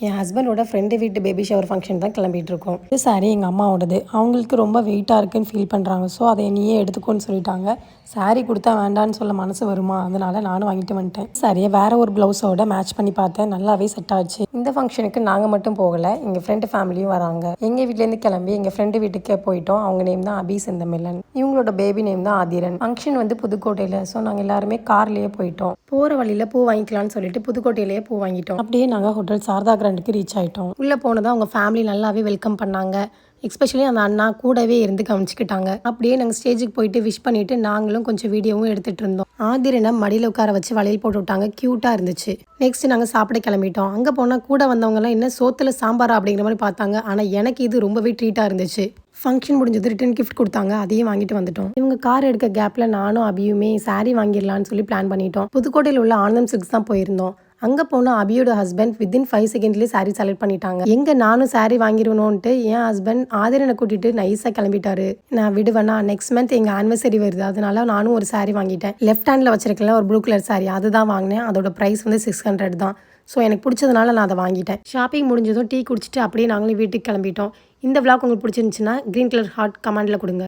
என் ஹஸ்பண்டோட ஃப்ரெண்டு வீட்டு baby shower function தான் கிளம்பிட்டு இருக்கோம். இது சாரி எங்கள் அம்மாவோடது. அவங்களுக்கு ரொம்ப வெயிட்டாக இருக்குன்னு ஃபீல் பண்ணுறாங்க. ஸோ அதை நீயே எடுத்துக்கோன்னு சொல்லிட்டாங்க. சாரி கொடுத்தா வேண்டான்னு சொல்ல மனசு வருமா, அதனால நானும் வாங்கிட்டு வந்துட்டேன். சாரியை வேற ஒரு ப்ளவுஸோட மேட்ச் பண்ணி பார்த்தேன், நல்லாவே செட் ஆச்சு. இந்த ஃபங்க்ஷனுக்கு நாங்கள் மட்டும் போகலை, எங்கள் ஃப்ரெண்டு ஃபேமிலியும் வராங்க. எங்கள் வீட்டிலேருந்து கிளம்பி எங்கள் ஃப்ரெண்டு வீட்டுக்கே போயிட்டோம். அவங்க நேம் தான் அபி செந்தமில்லன், இவங்களோட பேபி நேம் தான் ஆதிரன். ஃபங்க்ஷன் வந்து புதுக்கோட்டையில். ஸோ நாங்கள் எல்லாருமே கார்லேயே போயிட்டோம். போகிற வழியில் பூ வாங்கிக்கலாம்னு சொல்லிட்டு புதுக்கோட்டையிலேயே பூ வாங்கிட்டோம். அப்படியே நாங்கள் ஹோட்டல் சாரதா கிராண்டுக்கு ரீச் ஆகிட்டோம். உள்ளே போனதும் அவங்க ஃபேமிலி நல்லாவே வெல்கம் பண்ணாங்க. எஸ்பெஷலி அந்த அண்ணா கூடவே இருந்து கவனிச்சுக்கிட்டாங்க. அப்படியே நாங்கள் ஸ்டேஜுக்கு போயிட்டு விஷ் பண்ணிட்டு நாங்களும் கொஞ்சம் வீடியோவும் எடுத்துகிட்டு இருந்தோம். ஆதிரனை மடியில் உட்கார வச்சு வளையல் போட்டு விட்டாங்க, க்யூட்டாக இருந்துச்சு. நெக்ஸ்ட் நாங்கள் சாப்பிட கிளம்பிட்டோம். அங்கே போனால் கூட வந்தவங்கலாம் என்ன சோத்துல சாம்பாரா அப்படிங்கிற மாதிரி பார்த்தாங்க. ஆனால் எனக்கு இது ரொம்பவே ட்ரீட்டாக இருந்துச்சு. ஃபங்க்ஷன் முடிஞ்சது, ரிட்டன் கிஃப்ட் கொடுத்தாங்க, அதையும் வாங்கிட்டு வந்துட்டோம். இவங்க கார் எடுக்க கேப்பில் நானும் அபியுமே சாரீ வாங்கிடலான்னு சொல்லி பிளான் பண்ணிட்டோம். புதுக்கோட்டையில் உள்ள ஆனந்தம் சில்க்ஸ் தான் போயிருந்தோம். அங்கே போனால் அபியோட ஹஸ்பண்ட் வித்தின் 5 செகண்ட்லேயே சாரீ செலக்ட் பண்ணிட்டாங்க. எங்கே நானும் சாரீ வாங்கிடணும்ன்ட்டு என் ஹஸ்பண்ட் ஆதிரனை கூட்டிட்டு நைஸாக கிளம்பிட்டாரு. நான் விடுவேனா, நெக்ஸ்ட் மந்த் எங்கள் ஆனிவர்சரி வருது, அதனால நானும் ஒரு சாரீ வாங்கிட்டேன். லெஃப்ட் ஹேண்டில் வச்சிருக்கல ஒரு ப்ளூ கலர் சாரீ, அதுதான் வாங்கினேன். அதோட ப்ரைஸ் வந்து 600 தான். ஸோ எனக்கு பிடிச்சதுனால நான் அதை வாங்கிட்டேன். ஷாப்பிங் முடிஞ்சதும் டீ குடிச்சிட்டு அப்படியே நாங்களும் வீட்டுக்கு கிளம்பிட்டோம். இந்த விளாக் உங்களுக்கு பிடிச்சிருந்துச்சுன்னா க்ரீன் கலர் ஹார்ட் கமெண்ட்டில் கொடுங்க.